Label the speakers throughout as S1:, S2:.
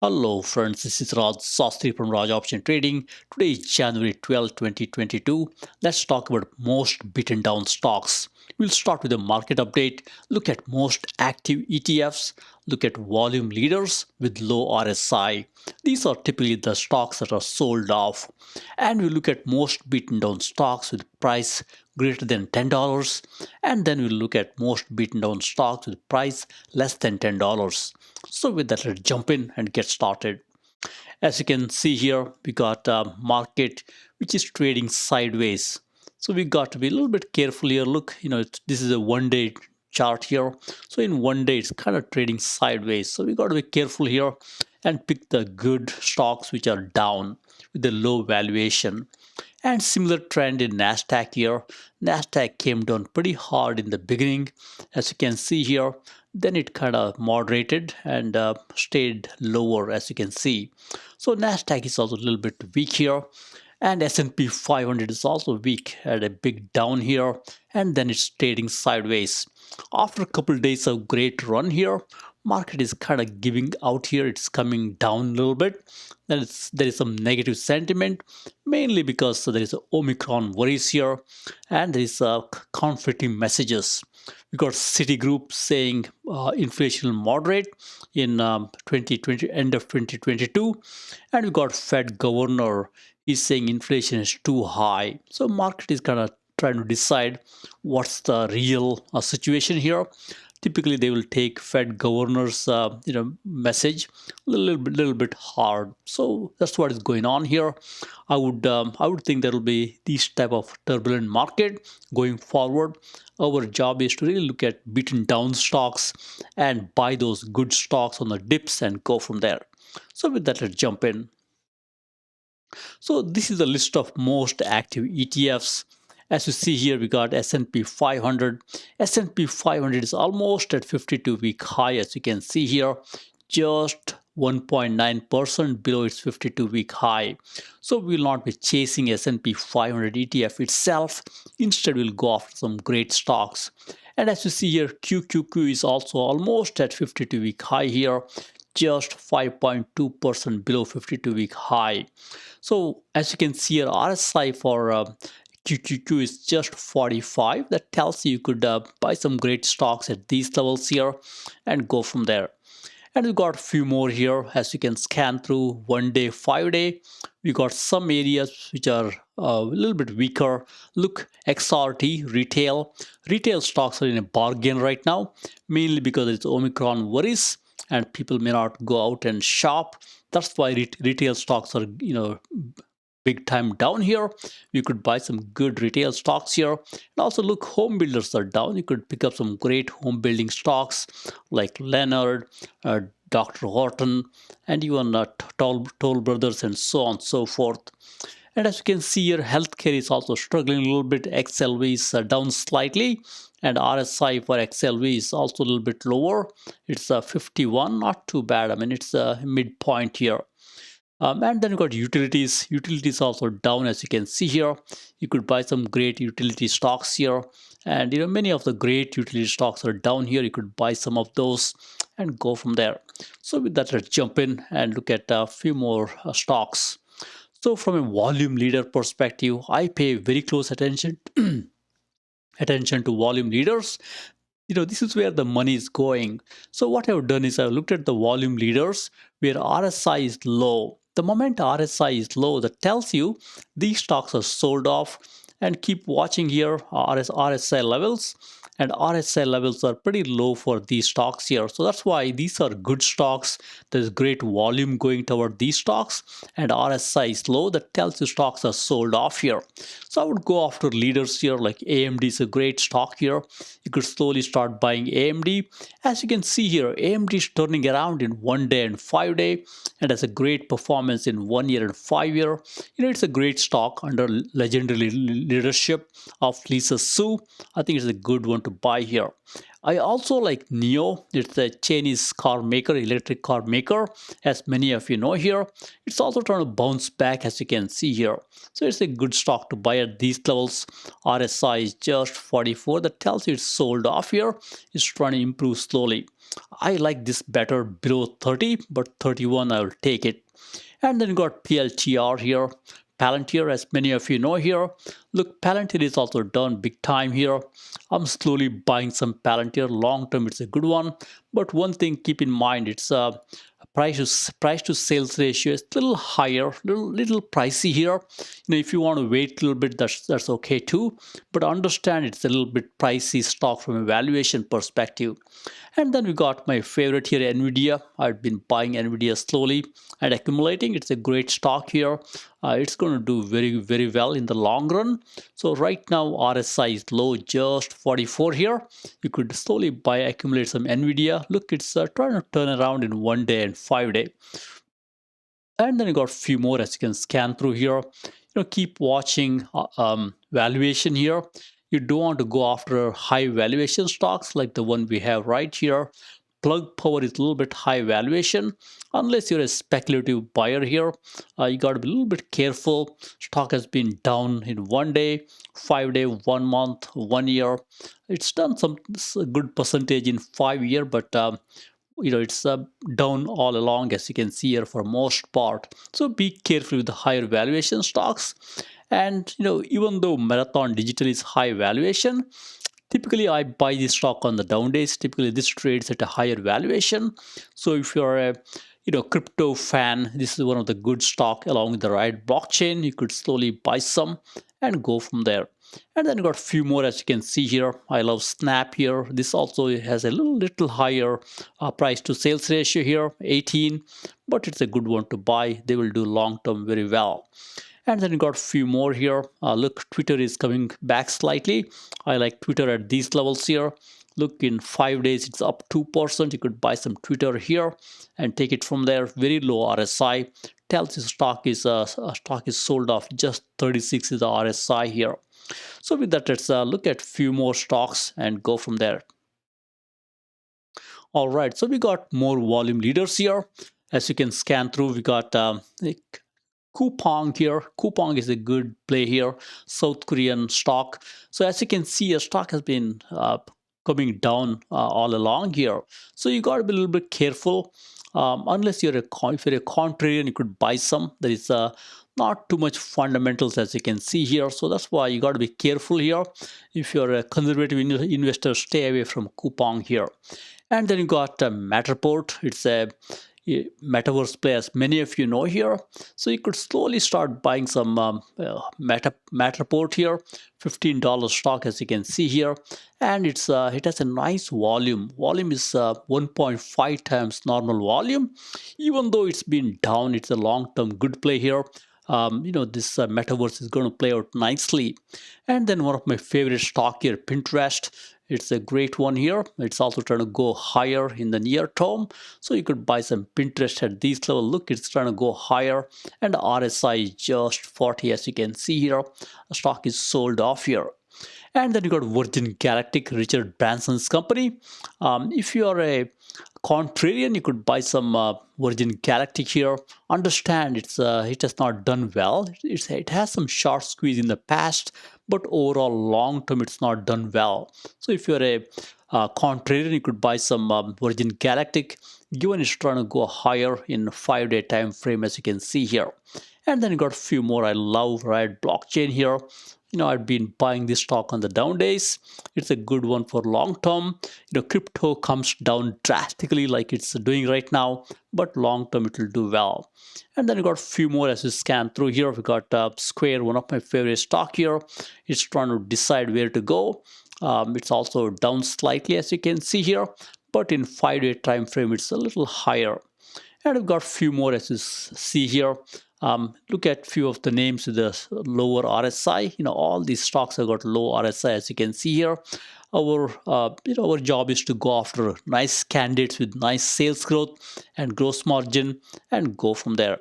S1: Hello friends, this is Raj Sastry from Raj Option Trading. Today is January 12, 2022. Let's talk about most beaten down stocks. We'll start with a market update, look at most active ETFs, look at volume leaders with low RSI. These are typically the stocks that are sold off. And we look at most beaten down stocks with price greater than $10. And then we'll look at most beaten down stocks with price less than $10. So with that, let's jump in and get started. As you can see here, we got a market which is trading sideways. So we got to be a little bit careful here. Look, this is a one-day chart here. So in one day, it's kind of trading sideways. So we got to be careful here and pick the good stocks which are down with the low valuation. And similar trend in Nasdaq here. Nasdaq came down pretty hard in the beginning, as you can see here. Then it kind of moderated and stayed lower, as you can see. So Nasdaq is also a little bit weak here, and S&P 500 is also weak, had a big down here, and then it's trading sideways. After a couple of days of great run here, market is kind of giving out here. It's coming down a little bit. There is some negative sentiment, mainly because there is Omicron worries here, and there is conflicting messages. We got Citigroup saying inflation will moderate in 2020, end of 2022, and we got Fed governor is saying inflation is too high. So market is kind of trying to decide what's the real situation here. Typically, they will take Fed governor's message a little bit hard. So that's what is going on here. I would think there will be this type of turbulent market going forward. Our job is to really look at beaten down stocks and buy those good stocks on the dips and go from there. So with that, let's jump in. So this is a list of most active ETFs. As you see here, we got S&P 500. S&P 500 is almost at 52-week high, as you can see here, just 1.9% below its 52-week high. So we will not be chasing S&P 500 ETF itself. Instead, we'll go after some great stocks. And as you see here, QQQ is also almost at 52-week high here, just 5.2% below 52-week high. So as you can see here, RSI for QQQ is just 45. That tells you could buy some great stocks at these levels here and go from there. And we got a few more here as you can scan through 1 day, 5 day. We got some areas which are a little bit weaker. Look, XRT, retail. Retail stocks are in a bargain right now, mainly because it's Omicron worries and people may not go out and shop. That's why retail stocks are, big time down here. You could buy some good retail stocks here. And also look, home builders are down. You could pick up some great home building stocks like Leonard, Dr. Horton, and even Toll Brothers and so on and so forth. And as you can see here, healthcare is also struggling a little bit. XLV is down slightly, and RSI for XLV is also a little bit lower. It's 51, not too bad. I mean, it's a midpoint here. And then you got utilities. Utilities also down, as you can see here. You could buy some great utility stocks here, and many of the great utility stocks are down here. You could buy some of those and go from there. So with that, let's jump in and look at a few more stocks. So from a volume leader perspective, I pay very close attention to volume leaders. This is where the money is going. So what I've done is I've looked at the volume leaders where RSI is low. The moment RSI is low, that tells you these stocks are sold off. And keep watching here RSI levels, and RSI levels are pretty low for these stocks here. So that's why these are good stocks. There's great volume going toward these stocks, and RSI is low. That tells you stocks are sold off here. So I would go after leaders here, like AMD is a great stock here. You could slowly start buying AMD. As you can see here, AMD is turning around in 1 day and 5 day, and has a great performance in 1 year and 5 year. It's a great stock under legendary leadership of Lisa Su. I think it's a good one to buy here. I also like NIO. It's a Chinese car maker, electric car maker, as many of you know here. It's also trying to bounce back, as you can see here. So it's a good stock to buy at these levels. RSI is just 44. That tells you it's sold off here. It's trying to improve slowly. I like this better below 30, but 31 I will take it. And then you got PLTR here. Palantir, as many of you know here. Look, Palantir is also done big time here. I'm slowly buying some Palantir. Long term, it's a good one. But one thing, keep in mind, it's a price to sales ratio is a little higher, little pricey here. If you want to wait a little bit, that's okay too. But understand it's a little bit pricey stock from a valuation perspective. And then we got my favorite here, Nvidia. I've been buying Nvidia slowly and accumulating. It's a great stock here. It's going to do very well in the long run. So right now RSI is low, just 44 here. You could slowly buy, accumulate some Nvidia. Look, it's trying to turn around in 1 day and 5 day. And then you got a few more as you can scan through here. Keep watching valuation here. You don't want to go after high valuation stocks like the one we have right here. Plug Power is a little bit high valuation. Unless you're a speculative buyer here, you got to be a little bit careful. Stock has been down in 1 day, 5 day, 1 month, 1 year. It's done some good percentage in 5 years, but it's down all along, as you can see here, for most part. So be careful with the higher valuation stocks. And even though Marathon Digital is high valuation, typically I buy this stock on the down days. Typically this trades at a higher valuation. So if you're a crypto fan, this is one of the good stock along with the RIOT blockchain. You could slowly buy some and go from there. And then you got a few more, as you can see here. I love Snap here. This also has a little higher price to sales ratio here, 18, but it's a good one to buy. They will do long term very well. And then you got a few more here. Look, Twitter is coming back slightly. I like Twitter at these levels here. Look, in 5 days, it's up 2%. You could buy some Twitter here and take it from there. Very low RSI. Tells you stock is sold off. Just 36 is the RSI here. So with that, let's look at few more stocks and go from there. All right, so we got more volume leaders here. As you can scan through, we got Coupang here. Coupang is a good play here. South Korean stock. So as you can see, a stock has been coming down all along here. So you got to be a little bit careful. Unless if you're a contrarian, you could buy some. There is not too much fundamentals, as you can see here. So that's why you got to be careful here. If you're a conservative investor, stay away from Coupang here. And then you got Matterport. It's a metaverse play, as many of you know here. So you could slowly start buying some Matterport here. $15 stock, as you can see here. And it has a nice volume. Volume is 1.5 times normal volume. Even though it's been down, it's a long-term good play here. This metaverse is going to play out nicely. And then one of my favorite stock here, Pinterest. It's a great one here. It's also trying to go higher in the near term. So you could buy some Pinterest at these level. Look, it's trying to go higher. And the RSI is just 40, as you can see here. The stock is sold off here. And then you got Virgin Galactic, Richard Branson's company. If you are a contrarian, you could buy some Virgin Galactic here. Understand it has not done well. It has some short squeeze in the past, but overall long term it's not done well. So if you're a contrarian, you could buy some Virgin Galactic, given it's trying to go higher in 5 day time frame, as you can see here. And then you got a few more. I love RIOT blockchain here. I've been buying this stock on the down days. It's a good one for long term. Crypto comes down drastically like it's doing right now, but long term it will do well. And then you got a few more as you scan through here. We got Square, one of my favorite stock here. It's trying to decide where to go. It's also down slightly, as you can see here, but in 5 day time frame it's a little higher. And we've got a few more as you see here. Look at few of the names with the lower RSI. All these stocks have got low RSI, as you can see here. Our job is to go after nice candidates with nice sales growth and gross margin and go from there.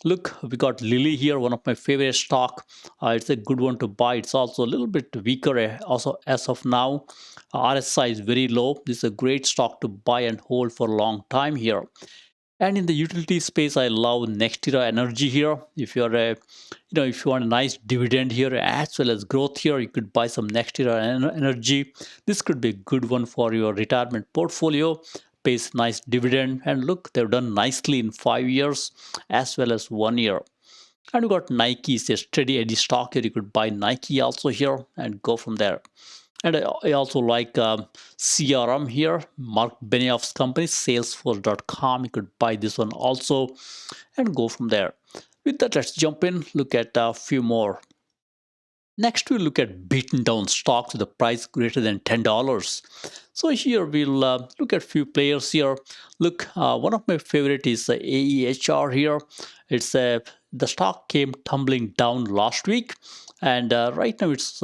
S1: Look, we got Lilly here, one of my favorite stock. It's a good one to buy. It's also a little bit weaker also as of now. RSI is very low. This is a great stock to buy and hold for a long time here. And in the utility space, I love Nextera Energy here. If you're a, if you want a nice dividend here as well as growth here, you could buy some Nextera Energy. This could be a good one for your retirement portfolio. Pays nice dividend, and look, they've done nicely in 5 years as well as 1 year. And you got Nike, it's a steady Eddie stock here. You could buy Nike also here and go from there. And I also like CRM here, Mark Benioff's company, Salesforce.com. You could buy this one also and go from there. With that, let's jump in, look at a few more. Next, we'll look at beaten down stocks with a price greater than $10. So here we'll look at few players here. Look, one of my favorite is AEHR here. It's the stock came tumbling down last week, and right now it's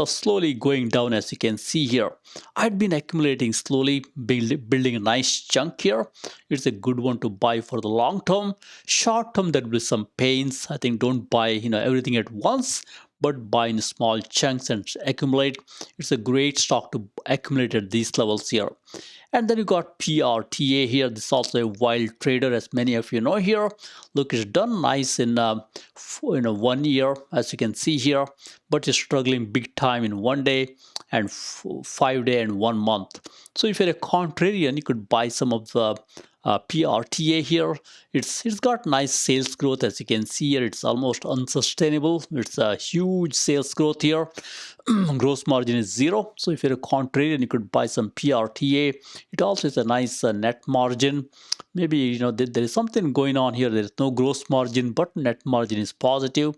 S1: slowly going down, as you can see here. I'd been accumulating slowly, building a nice chunk here. It's a good one to buy for the long term. Short term, there will be some pains. I think don't buy everything at once, but buy in small chunks and accumulate. It's a great stock to accumulate at these levels here. And then you got PLTA here. This is also a wild trader, as many of you know here. Look, it's done nice in 1 year, as you can see here, but it's struggling big time in 1 day and 5 day and 1 month. So if you're a contrarian, you could buy some of the PRTA here. It's got nice sales growth, as you can see here. It's almost unsustainable. It's a huge sales growth here. Gross margin is 0. So if you're a contrarian, you could buy some PRTA. It also is a nice net margin. Maybe there is something going on here. There is no gross margin, but net margin is positive.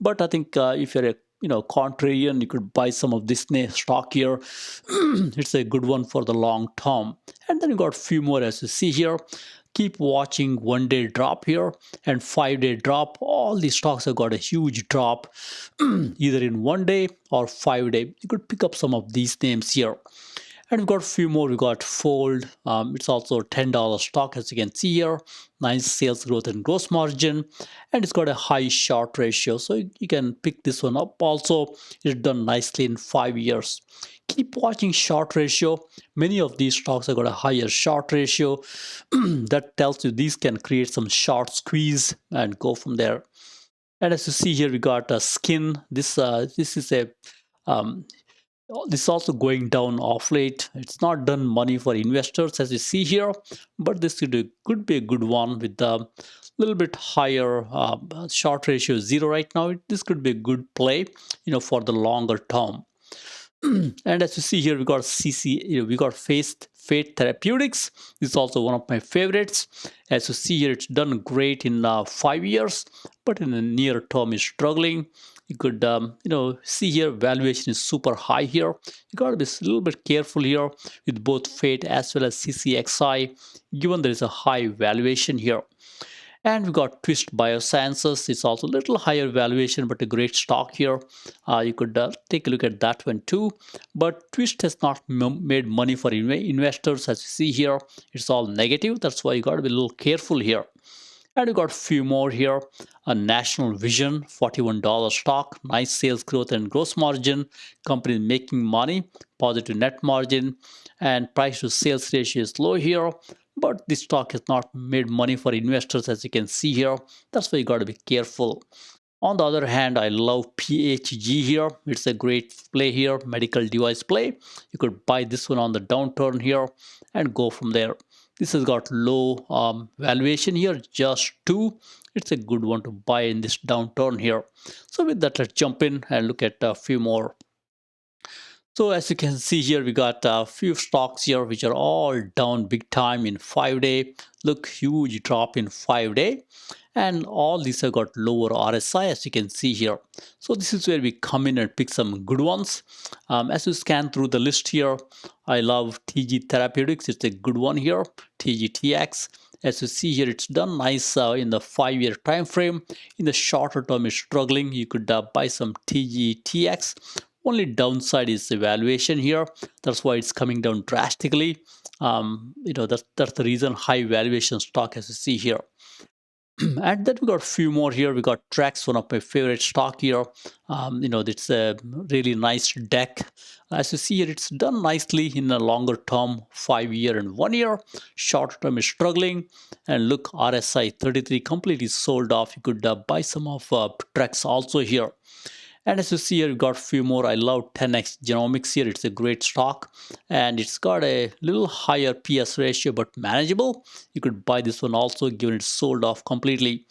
S1: But I think if you're a contrarian, you could buy some of this stock here. It's a good one for the long term. And then you got a few more, as you see here. Keep watching 1 day drop here and 5 day drop. All these stocks have got a huge drop either in 1 day or 5 day. You could pick up some of these names here. And we've got a few more. We got Fold. It's also a $10 stock, as you can see here. Nice sales growth and gross margin. And it's got a high short ratio. So you can pick this one up also. It's done nicely in 5 years. Keep watching short ratio. Many of these stocks have got a higher short ratio. That tells you these can create some short squeeze and go from there. And as you see here, we got a skin. This is a this is also going down off late. It's not done money for investors, as you see here, but this could be a good one with a little bit higher short ratio 0 right now. This could be a good play, for the longer term. And as you see here, we got we got Fate Therapeutics. This is also one of my favorites. As you see here, it's done great in 5 years, but in the near term is struggling. You could see here, valuation is super high here. You got to be a little bit careful here with both Fate as well as CCXI, given there is a high valuation here. And we got Twist Biosciences. It's also a little higher valuation, but a great stock here. You could take a look at that one too. But Twist has not made money for investors, as you see here. It's all negative. That's why you got to be a little careful here. And we got a few more here. A National Vision, $41 stock, nice sales growth and gross margin. Company making money, positive net margin, and price to sales ratio is low here. But this stock has not made money for investors, as you can see here. That's why you got to be careful. On the other hand, I love PHG here. It's a great play here, medical device play. You could buy this one on the downturn here and go from there. This has got low valuation here, just 2. It's a good one to buy in this downturn here. So with that, let's jump in and look at a few more. So as you can see here, we got a few stocks here which are all down big time in 5 day. Look, huge drop in 5 day. And all these have got lower RSI, as you can see here. So this is where we come in and pick some good ones. As you scan through the list here, I love TG Therapeutics. It's a good one here, TGTX. As you see here, it's done nice in the 5 year time frame. In the shorter term, it's struggling. You could buy some TGTX. Only downside is the valuation here. That's why it's coming down drastically. That's the reason high valuation stock, as you see here. And then we got a few more here. We got Trex, one of my favorite stock here. It's a really nice deck. As you see here, it's done nicely in a longer term, 5 year and 1 year. Short term is struggling. And look, RSI 33 completely sold off. You could buy some of Trex also here. And as you see here, we've got a few more. I love 10x Genomics here. It's a great stock. And it's got a little higher PS ratio, but manageable. You could buy this one also, given it's sold off completely.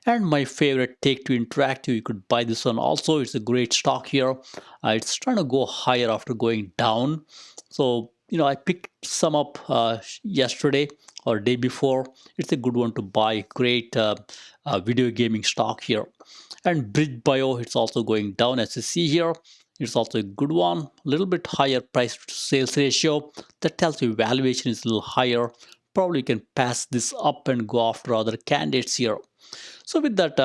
S1: And my favorite, Take-Two Interactive, you could buy this one also. It's a great stock here. It's trying to go higher after going down. So, I picked some up yesterday or day before. It's a good one to buy. Great video gaming stock here. And Bridge Bio, it's also going down as you see here. It's also a good one, a little bit higher price to sales ratio. That tells you valuation is a little higher. Probably you can pass this up and go after other candidates here. So with that,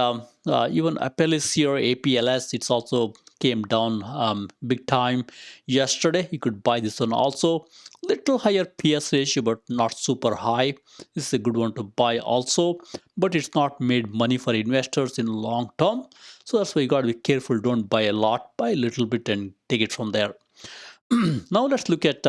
S1: even Apellis here, APLS, it's also came down big time yesterday. You could buy this one also. Little higher PS ratio, but not super high. This is a good one to buy also, but it's not made money for investors in long term. So that's why you got to be careful. Don't buy a lot, buy a little bit and take it from there. Now let's look at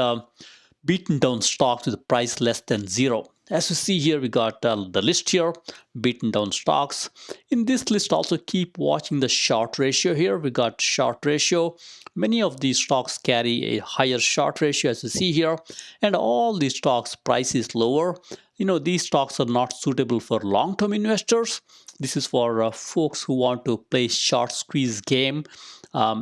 S1: beaten down stocks with a price less than zero. As you see here, we got the list here, beaten down stocks. In this list, also keep watching the short ratio here. We got short ratio. Many of these stocks carry a higher short ratio as you see here, and all these stocks price is lower. These stocks are not suitable for long-term investors. This is for folks who want to play short squeeze game.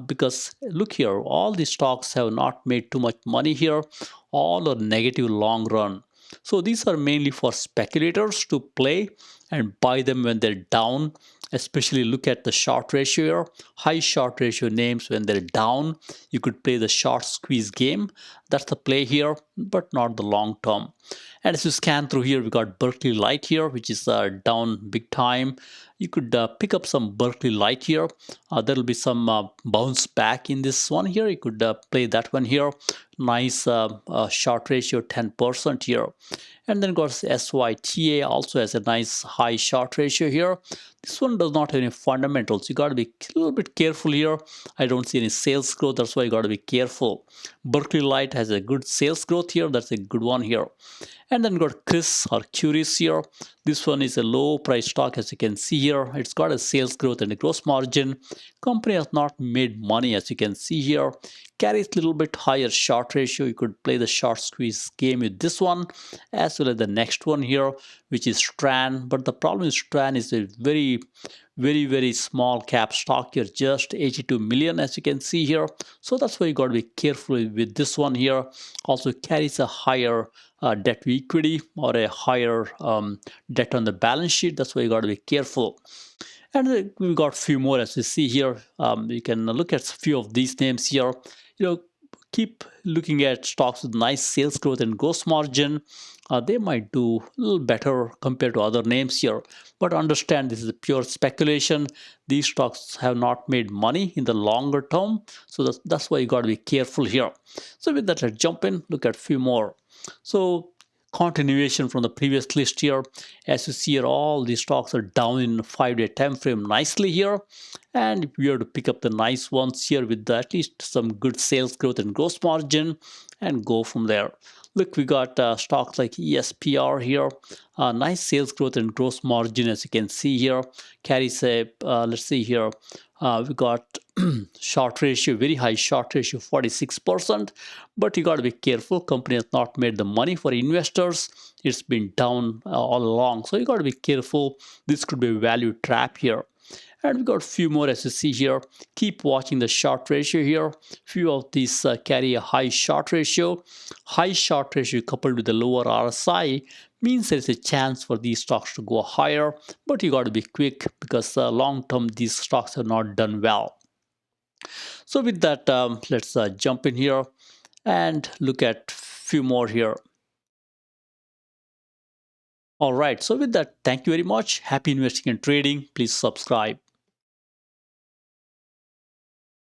S1: Because look here, all these stocks have not made too much money here. All are negative long run. So these are mainly for speculators to play and buy them when they're down. Especially look at the short ratio here. High short ratio names when they're down. You could play the short squeeze game. That's the play here, but not the long term. And as you scan through here, we got Berkeley Light here, which is down big time. You could pick up some Berkeley Light here. There'll be some bounce back in this one here. You could play that one here. Nice short ratio, 10% here. And then got SYTA also has a nice high short ratio here. This one does not have any fundamentals. You got to be a little bit careful here. I don't see any sales growth. That's why you got to be careful. Berkeley Light has a good sales growth here. That's a good one here. And then got Chris or Curis here. This one is a low price stock as you can see here. It's got a sales growth and a gross margin. Company has not made money as you can see here. Carries a little bit higher short ratio. You could play the short squeeze game with this one as well as the next one here, which is Stran. But the problem is Stran is a very small cap stock here, just 82 million as you can see here. So that's why you got to be careful with this one here. Also carries a higher debt to equity or a higher debt on the balance sheet. That's why you got to be careful. And we've got a few more as you see here. You can look at a few of these names here. Keep looking at stocks with nice sales growth and gross margin. They might do a little better compared to other names here. But understand this is a pure speculation. These stocks have not made money in the longer term. So that's why you got to be careful here. So with that, let's jump in, look at a few more. So continuation from the previous list here. As you see here, all these stocks are down in a 5-day time frame nicely here. And we have to pick up the nice ones here with at least some good sales growth and gross margin and go from there. Look, we got stocks like ESPR here. Nice sales growth and gross margin as you can see here. Carries a, let's see here, we got short ratio, very high short ratio, 46%. But you got to be careful. Company has not made the money for investors. It's been down all along. So you got to be careful. This could be a value trap here. And we got a few more as you see here. Keep watching the short ratio here. Few of these carry a high short ratio. High short ratio coupled with the lower RSI means there's a chance for these stocks to go higher. But you got to be quick because long term these stocks have not done well. So with that, let's jump in here and look at few more here. All right. So with that, thank you very much. Happy investing and trading. Please subscribe.